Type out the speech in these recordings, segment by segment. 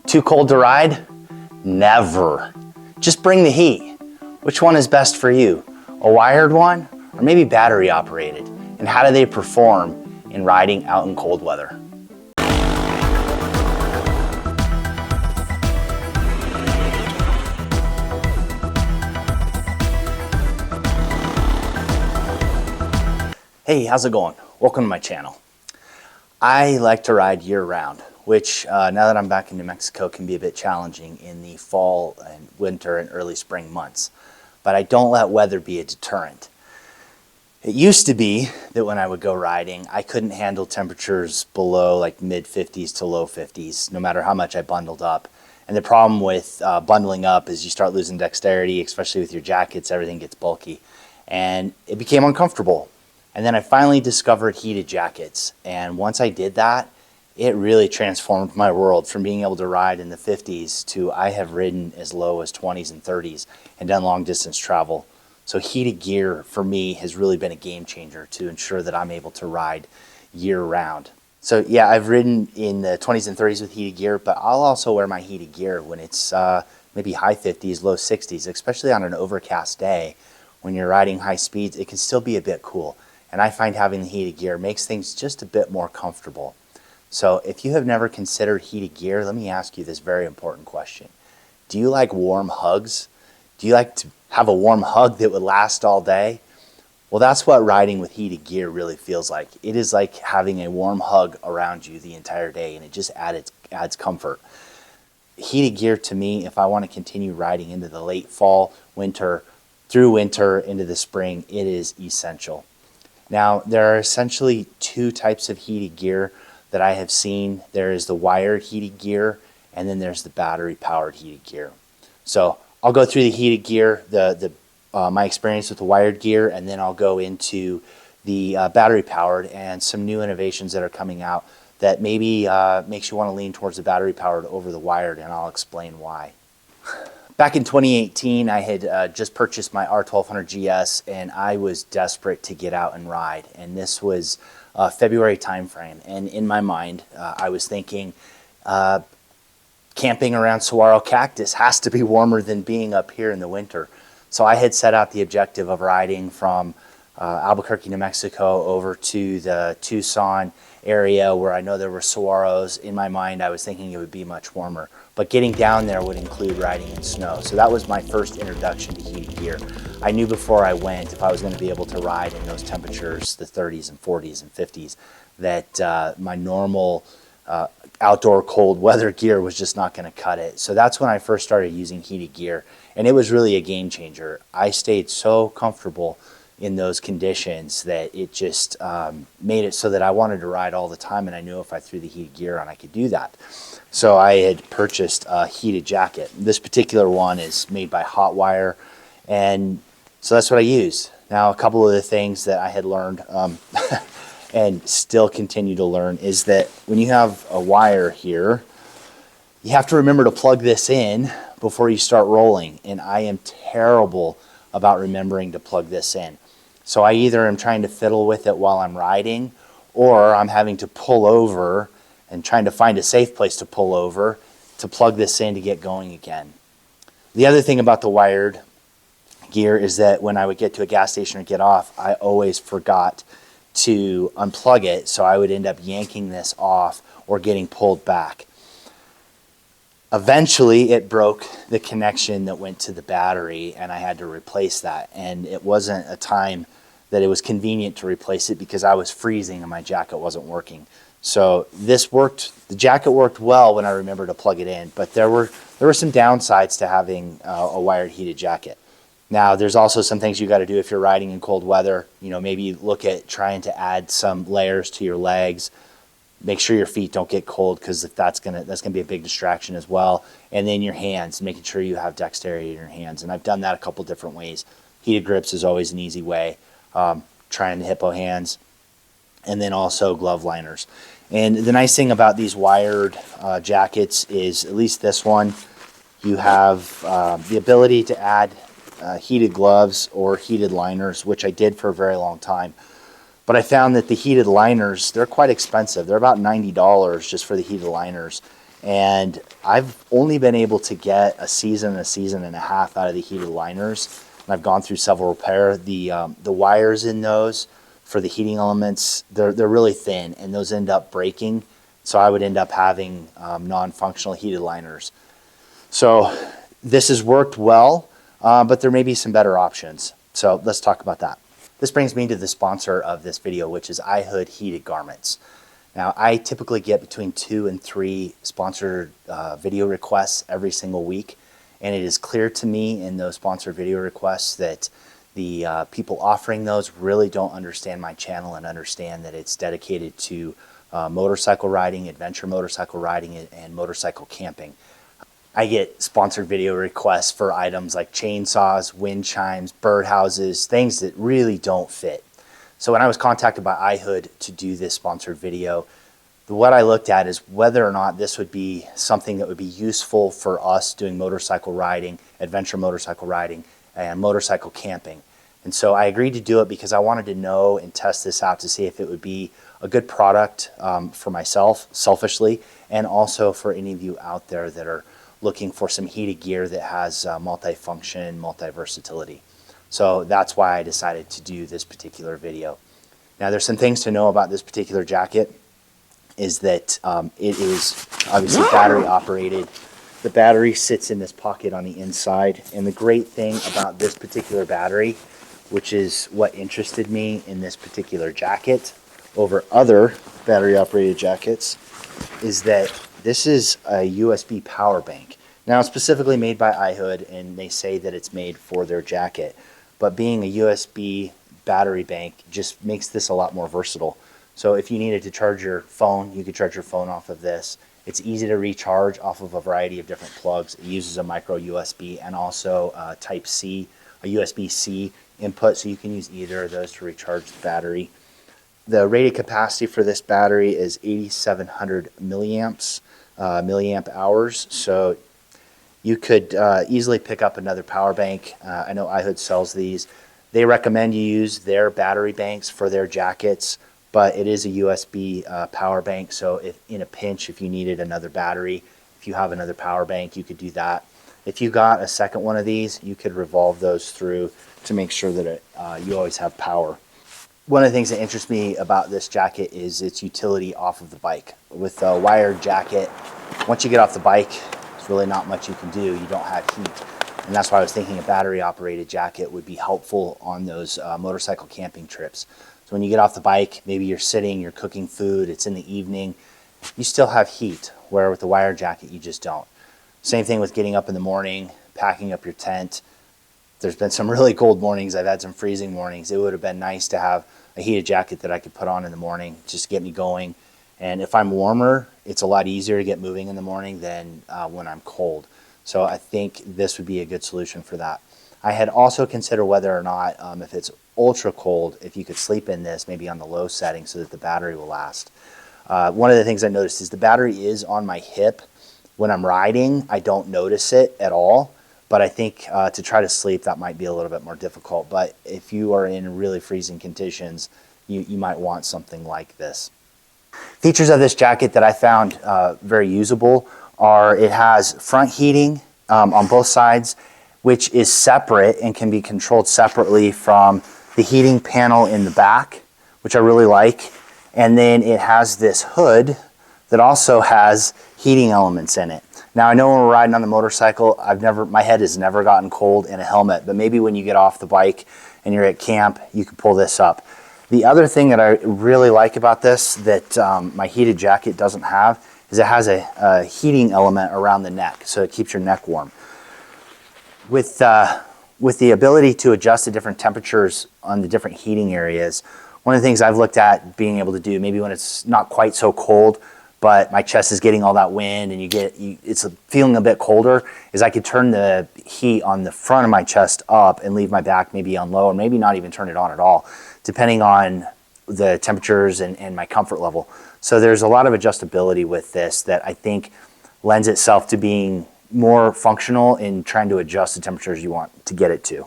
Too cold to ride? Never. Just bring the heat. Which one is best for you? A wired one or maybe battery operated? And how do they perform in riding out in cold weather? Hey, how's it going? Welcome to my channel. I like to ride year-round, which now that I'm back in New Mexico can be a bit challenging in the fall and winter and early spring months. But I don't let weather be a deterrent. It used to be that when I would go riding, I couldn't handle temperatures below like mid 50s to low 50s, no matter how much I bundled up. And the problem with bundling up is you start losing dexterity, especially with your jackets, everything gets bulky. And it became uncomfortable. And then I finally discovered heated jackets. And once I did that, it really transformed my world from being able to ride in the 50s to I have ridden as low as 20s and 30s and done long distance travel. So heated gear for me has really been a game changer to ensure that I'm able to ride year round. So yeah, I've ridden in the 20s and 30s with heated gear, but I'll also wear my heated gear when it's maybe high 50s, low 60s, especially on an overcast day. When you're riding high speeds, it can still be a bit cool. And I find having the heated gear makes things just a bit more comfortable. So if you have never considered heated gear, let me ask you this very important question. Do you like warm hugs? Do you like to have a warm hug that would last all day? Well, that's what riding with heated gear really feels like. It is like having a warm hug around you the entire day, and it just adds comfort. Heated gear to me, if I want to continue riding into the late fall, winter, through winter, into the spring, it is essential. Now, there are essentially two types of heated gear that I have seen. There is the wired heated gear, and then there's the battery-powered heated gear. So I'll go through the heated gear, my experience with the wired gear, and then I'll go into the battery-powered and some new innovations that are coming out that maybe makes you want to lean towards the battery-powered over the wired, and I'll explain why. Back in 2018, I had just purchased my R1200 GS, and I was desperate to get out and ride. And this was February timeframe. And in my mind, I was thinking, camping around saguaro cactus has to be warmer than being up here in the winter. So I had set out the objective of riding from Albuquerque, New Mexico, over to the Tucson area where I know there were saguaros. In my mind, I was thinking it would be much warmer. But getting down there would include riding in snow. So that was my first introduction to heated gear. I knew before I went, if I was going to be able to ride in those temperatures, the 30s and 40s and 50s, that my normal outdoor cold weather gear was just not going to cut it. So that's when I first started using heated gear. And it was really a game changer. I stayed so comfortable in those conditions that it just made it so that I wanted to ride all the time, and I knew if I threw the heated gear on, I could do that. So I had purchased a heated jacket. This particular one is made by Hotwire, and so that's what I use. Now, a couple of the things that I had learned and still continue to learn is that when you have a wire here, you have to remember to plug this in before you start rolling, and I am terrible about remembering to plug this in. So I either am trying to fiddle with it while I'm riding, or I'm having to pull over and trying to find a safe place to pull over to plug this in to get going again. The other thing about the wired gear is that when I would get to a gas station or get off, I always forgot to unplug it, so I would end up yanking this off or getting pulled back. Eventually, it broke the connection that went to the battery, and I had to replace that. And it wasn't a time that it was convenient to replace it because I was freezing and my jacket wasn't working. So this worked. The jacket worked well when I remembered to plug it in, but there were some downsides to having a wired heated jacket. Now, there's also some things you got to do if you're riding in cold weather. You know, maybe look at trying to add some layers to your legs. Make sure your feet don't get cold, because if that's gonna be a big distraction as well. And then your hands, making sure you have dexterity in your hands. And I've done that a couple different ways. Heated grips is always an easy way. Trying the hippo hands, and then also glove liners. And the nice thing about these wired jackets is, at least this one, you have the ability to add heated gloves or heated liners, which I did for a very long time. But I found that the heated liners, they're quite expensive. They're about $90 just for the heated liners. And I've only been able to get a season and a half out of the heated liners. And I've gone through several repair. The wires in those for the heating elements, they're really thin, and those end up breaking. So I would end up having non-functional heated liners. So this has worked well, but there may be some better options. So let's talk about that. This brings me to the sponsor of this video, which is IHood Heated Garments. Now, I typically get between 2 and 3 sponsored video requests every single week, and it is clear to me in those sponsored video requests that the people offering those really don't understand my channel and understand that it's dedicated to motorcycle riding, adventure motorcycle riding, and motorcycle camping. I get sponsored video requests for items like chainsaws, wind chimes, birdhouses, things that really don't fit. So when I was contacted by IHood to do this sponsored video, what I looked at is whether or not this would be something that would be useful for us doing motorcycle riding, adventure motorcycle riding, and motorcycle camping. And so I agreed to do it because I wanted to know and test this out to see if it would be a good product for myself, selfishly, and also for any of you out there that are looking for some heated gear that has multi-function, multi-versatility. So that's why I decided to do this particular video. Now there's some things to know about this particular jacket, is that it is obviously battery operated. The battery sits in this pocket on the inside, and the great thing about this particular battery, which is what interested me in this particular jacket over other battery operated jackets, is that this is a USB power bank. Now it's specifically made by IHood, and they say that it's made for their jacket. But being a USB battery bank just makes this a lot more versatile. So if you needed to charge your phone, you could charge your phone off of this. It's easy to recharge off of a variety of different plugs. It uses a micro USB and also Type C, a USB-C input, so you can use either of those to recharge the battery. The rated capacity for this battery is 8,700 milliamp hours. So you could easily pick up another power bank. I know IHood sells these. They recommend you use their battery banks for their jackets, but it is a USB power bank, so if in a pinch, if you needed another battery, if you have another power bank, you could do that. If you got a second one of these, you could revolve those through to make sure that you always have power. One of the things that interests me about this jacket is its utility off of the bike. With a wired jacket, once you get off the bike, there's really not much you can do. You don't have heat. And that's why I was thinking a battery operated jacket would be helpful on those motorcycle camping trips. So when you get off the bike, maybe you're sitting, you're cooking food, it's in the evening, you still have heat, where with the wired jacket you just don't. Same thing with getting up in the morning, packing up your tent. There's been some really cold mornings. I've had some freezing mornings. It would have been nice to have a heated jacket that I could put on in the morning just to get me going. And if I'm warmer, it's a lot easier to get moving in the morning than when I'm cold. So I think this would be a good solution for that. I had also considered whether or not, if it's ultra cold, if you could sleep in this, maybe on the low setting so that the battery will last. One of the things I noticed is the battery is on my hip. When I'm riding, I don't notice it at all. But I think to try to sleep, that might be a little bit more difficult. But if you are in really freezing conditions, you might want something like this. Features of this jacket that I found very usable are it has front heating on both sides, which is separate and can be controlled separately from the heating panel in the back, which I really like. And then it has this hood that also has heating elements in it. Now I know when we're riding on the motorcycle, my head has never gotten cold in a helmet, but maybe when you get off the bike and you're at camp, you can pull this up. The other thing that I really like about this that my heated jacket doesn't have is it has a heating element around the neck, so it keeps your neck warm. With the ability to adjust the different temperatures on the different heating areas, one of the things I've looked at being able to do, maybe when it's not quite so cold, but my chest is getting all that wind and it's feeling a bit colder, is I could turn the heat on the front of my chest up and leave my back maybe on low, or maybe not even turn it on at all, depending on the temperatures and my comfort level. So there's a lot of adjustability with this that I think lends itself to being more functional in trying to adjust the temperatures you want to get it to.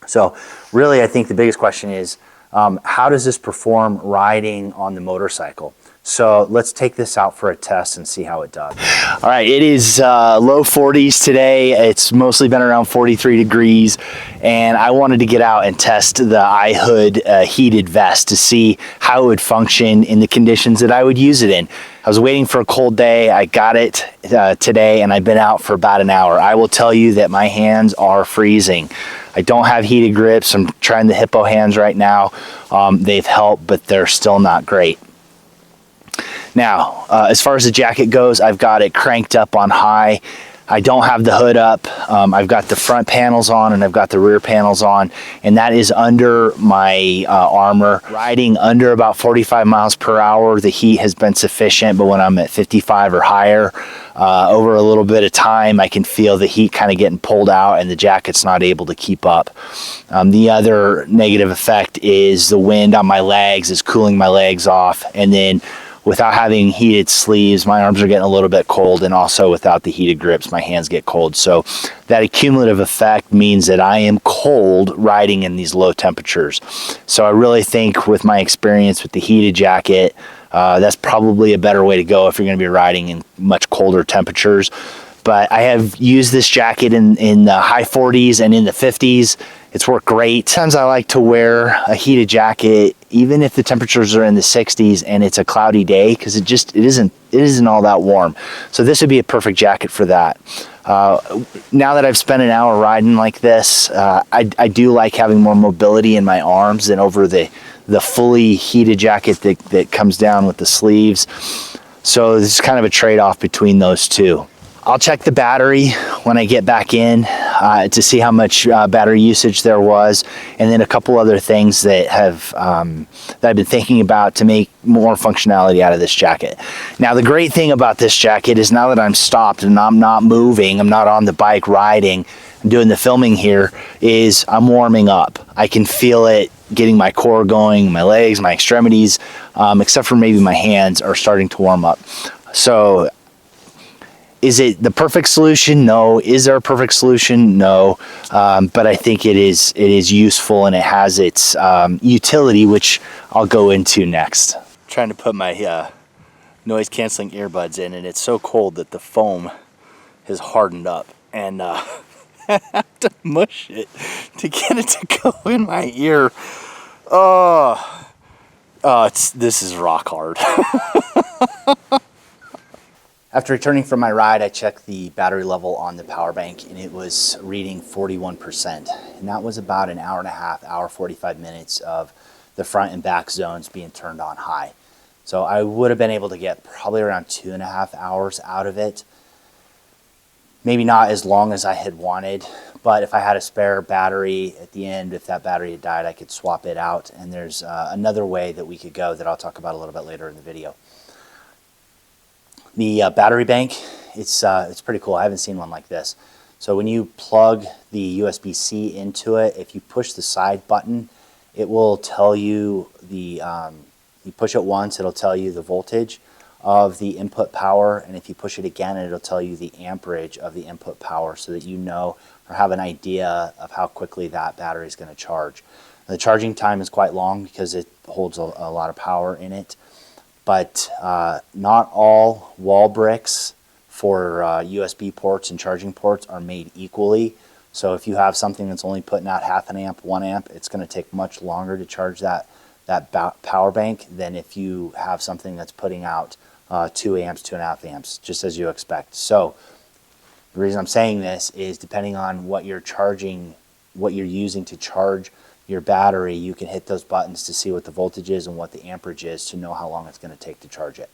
So really, I think the biggest question is, how does this perform riding on the motorcycle? So let's take this out for a test and see how it does. All right, it is low 40s today. It's mostly been around 43 degrees, and I wanted to get out and test the IHood heated vest to see how it would function in the conditions that I would use it in. I was waiting for a cold day. I got it today, and I've been out for about an hour. I will tell you that my hands are freezing. I don't have heated grips. I'm trying the Hippo hands right now. They've helped, but they're still not great. Now, as far as the jacket goes, I've got it cranked up on high. I don't have the hood up. I've got the front panels on and I've got the rear panels on, and that is under my armor. Riding under about 45 miles per hour, the heat has been sufficient, but when I'm at 55 or higher, over a little bit of time, I can feel the heat kind of getting pulled out and the jacket's not able to keep up. The other negative effect is the wind on my legs is cooling my legs off, and then without having heated sleeves, my arms are getting a little bit cold, and also without the heated grips, my hands get cold. So that accumulative effect means that I am cold riding in these low temperatures. So I really think with my experience with the heated jacket, that's probably a better way to go if you're going to be riding in much colder temperatures. But I have used this jacket in the high 40s and in the 50s. It's worked great. Sometimes I like to wear a heated jacket even if the temperatures are in the 60s and it's a cloudy day, because it isn't all that warm. So this would be a perfect jacket for that. Now that I've spent an hour riding like this, I do like having more mobility in my arms than over the fully heated jacket that comes down with the sleeves. So this is kind of a trade-off between those two. I'll check the battery when I get back in to see how much battery usage there was, and then a couple other things that I've been thinking about to make more functionality out of this jacket. Now, the great thing about this jacket is now that I'm stopped and I'm not moving, I'm not on the bike riding, I'm doing the filming here, is I'm warming up. I can feel it getting my core going, my legs, my extremities, except for maybe my hands are starting to warm up. So is it the perfect solution? No. Is there a perfect solution? No. But I think it is useful, and it has its utility, which I'll go into next. I'm trying to put my noise canceling earbuds in, and it's so cold that the foam has hardened up, and I have to mush it to get it to go in my ear. This is rock hard. After returning from my ride, I checked the battery level on the power bank, and it was reading 41%. And that was about an hour and a half, hour 45 minutes of the front and back zones being turned on high. So I would have been able to get probably around 2.5 hours out of it. Maybe not as long as I had wanted, but if I had a spare battery at the end, if that battery had died, I could swap it out. And there's another way that we could go that I'll talk about a little bit later in the video. The battery bank, it's pretty cool. I haven't seen one like this. So when you plug the USB-C into it, if you push the side button, it will tell you you push it once, it'll tell you the voltage of the input power, and if you push it again, it'll tell you the amperage of the input power, so that you know or have an idea of how quickly that battery is going to charge. The charging time is quite long because it holds a lot of power in it. But not all wall bricks for USB ports and charging ports are made equally. So if you have something that's only putting out 0.5 amp, 1 amp, it's going to take much longer to charge that power bank than if you have something that's putting out 2 amps, 2.5 amps, just as you expect. So the reason I'm saying this is depending on what you're charging, what you're using to charge your battery, you can hit those buttons to see what the voltage is and what the amperage is to know how long it's going to take to charge it.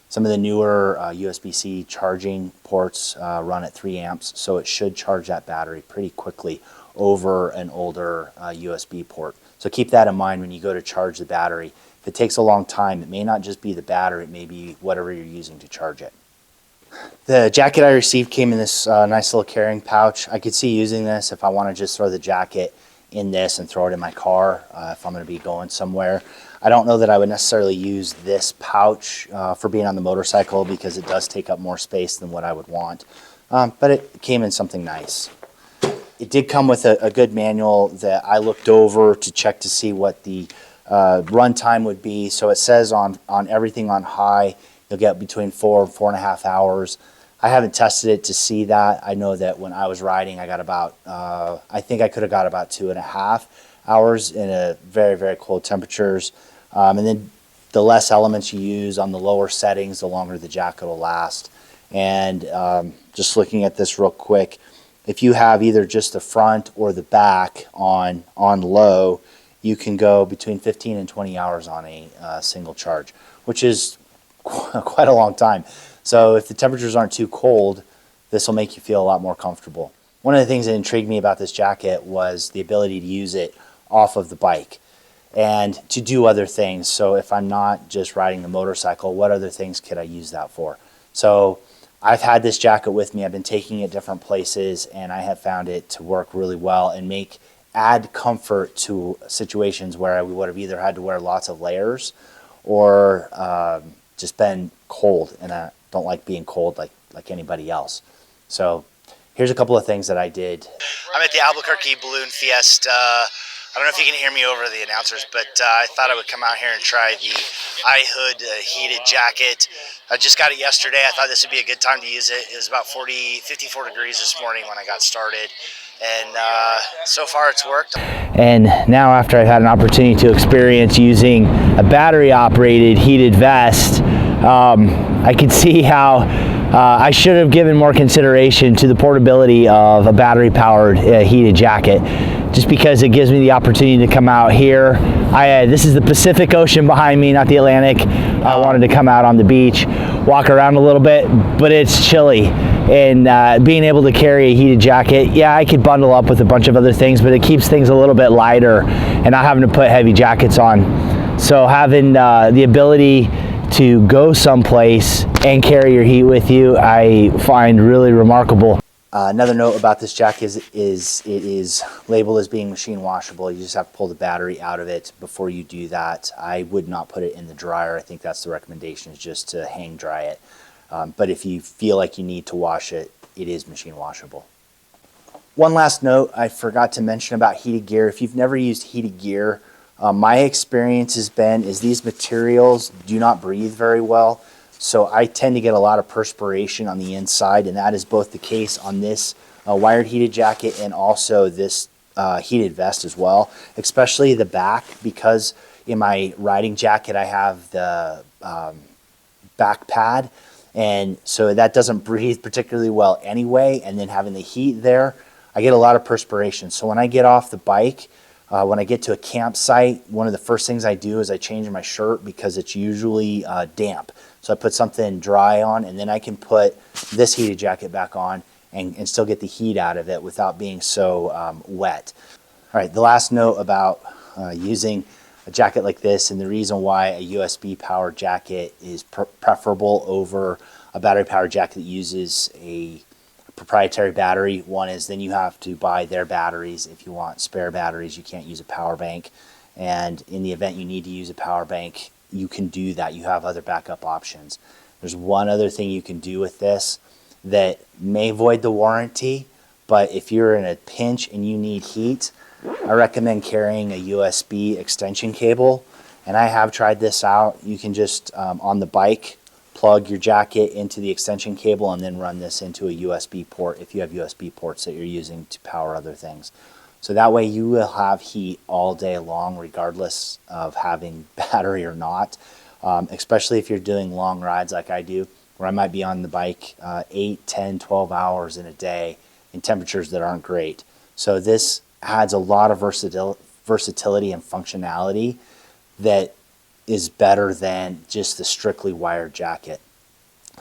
Some of the newer USB-C charging ports run at 3 amps, so it should charge that battery pretty quickly over an older USB port. So keep that in mind when you go to charge the battery. If it takes a long time, it may not just be the battery, it may be whatever you're using to charge it. The jacket I received came in this nice little carrying pouch. I could see using this if I want to just throw the jacket in this and throw it in my car if I'm going to be going somewhere. I don't know that I would necessarily use this pouch for being on the motorcycle, because it does take up more space than what I would want, but it came in something nice. It did come with a good manual that I looked over to check to see what the Run time would be, so it says on everything on high, you'll get between 4 and 4.5 hours. I haven't tested it to see that. I know that when I was riding, I got about, I think I could have got about 2.5 hours in a very, very cold temperatures. And then the less elements you use on the lower settings, the longer the jacket will last. And just looking at this real quick, if you have either just the front or the back on low, you can go between 15 and 20 hours on a single charge, which is quite a long time. So if the temperatures aren't too cold, this will make you feel a lot more comfortable. One of the things that intrigued me about this jacket was the ability to use it off of the bike and to do other things. So if I'm not just riding the motorcycle, what other things could I use that for? So I've had this jacket with me. I've been taking it different places, and I have found it to work really well and add comfort to situations where I would have either had to wear lots of layers or just been cold, and I don't like being cold like anybody else. So here's a couple of things that I did. I'm at the Albuquerque Balloon Fiesta. I don't know if you can hear me over the announcers, but I thought I would come out here and try the IHood heated jacket. I just got it yesterday. I thought this would be a good time to use it. It was about 54 degrees this morning when I got started, and so far it's worked. And now, after I've had an opportunity to experience using a battery-operated heated vest, I can see how I should have given more consideration to the portability of a battery-powered heated jacket, just because it gives me the opportunity to come out here. This is the Pacific Ocean behind me, not the Atlantic. I wanted to come out on the beach, walk around a little bit, but it's chilly. And being able to carry a heated jacket, yeah, I could bundle up with a bunch of other things, but it keeps things a little bit lighter and not having to put heavy jackets on. So having the ability to go someplace and carry your heat with you, I find really remarkable. Another note about this jacket is it is labeled as being machine washable. You just have to pull the battery out of it before you do that. I would not put it in the dryer. I think that's the recommendation, is just to hang dry it. But if you feel like you need to wash it, it is machine washable. One last note I forgot to mention about heated gear. If you've never used heated gear, my experience has been these materials do not breathe very well. So I tend to get a lot of perspiration on the inside, and that is both the case on this wired heated jacket and also this heated vest as well, especially the back, because in my riding jacket I have the back pad, and so that doesn't breathe particularly well anyway, and then having the heat there, I get a lot of perspiration. So when I get off the bike, when I get to a campsite, one of the first things I do is I change my shirt, because it's usually damp. So I put something dry on, and then I can put this heated jacket back on and still get the heat out of it without being so wet. All right, the last note about using a jacket like this, and the reason why a USB powered jacket is preferable over a battery powered jacket that uses a proprietary battery. One is then you have to buy their batteries. If you want spare batteries, you can't use a power bank. And in the event you need to use a power bank, you can do that. You have other backup options. There's one other thing you can do with this that may void the warranty, but if you're in a pinch and you need heat, I recommend carrying a USB extension cable. And I have tried this out. You can just, on the bike, plug your jacket into the extension cable and then run this into a USB port if you have USB ports that you're using to power other things. So that way you will have heat all day long, regardless of having battery or not, especially if you're doing long rides like I do, where I might be on the bike 8, 10, 12 hours in a day in temperatures that aren't great. So this adds a lot of versatility and functionality that is better than just the strictly wired jacket.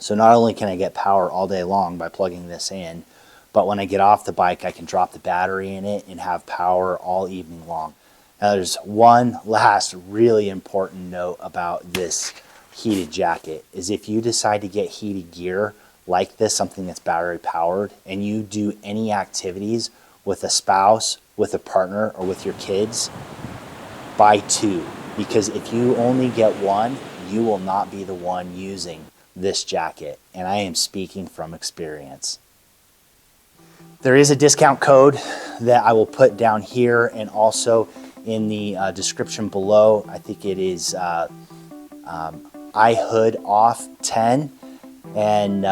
So not only can I get power all day long by plugging this in, but when I get off the bike, I can drop the battery in it and have power all evening long. Now, there's one last really important note about this heated jacket, is if you decide to get heated gear like this, something that's battery powered, and you do any activities with a spouse, with a partner, or with your kids, buy two. Because if you only get one, you will not be the one using this jacket. And I am speaking from experience. There is a discount code that I will put down here, and also in the description below. I think it is IHood off 10. And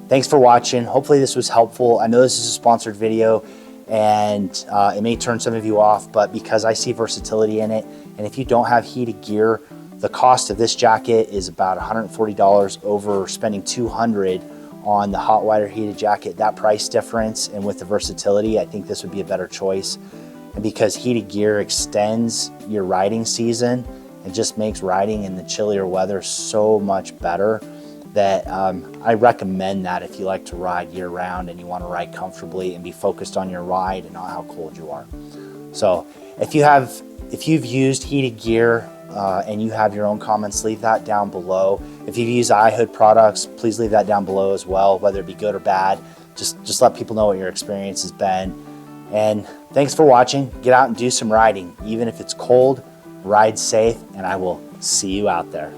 thanks for watching. Hopefully this was helpful. I know this is a sponsored video, and it may turn some of you off, but because I see versatility in it, and if you don't have heated gear, the cost of this jacket is about $140 over spending $200 on the hot wire heated jacket. That price difference, and with the versatility, I think this would be a better choice. And because heated gear extends your riding season, it just makes riding in the chillier weather so much better, that I recommend that if you like to ride year round and you want to ride comfortably and be focused on your ride and not how cold you are. So if you've used heated gear and you have your own comments, leave that down below. If you've used IHood products, please leave that down below as well, whether it be good or bad. Just let people know what your experience has been. And thanks for watching. Get out and do some riding. Even if it's cold, ride safe, and I will see you out there.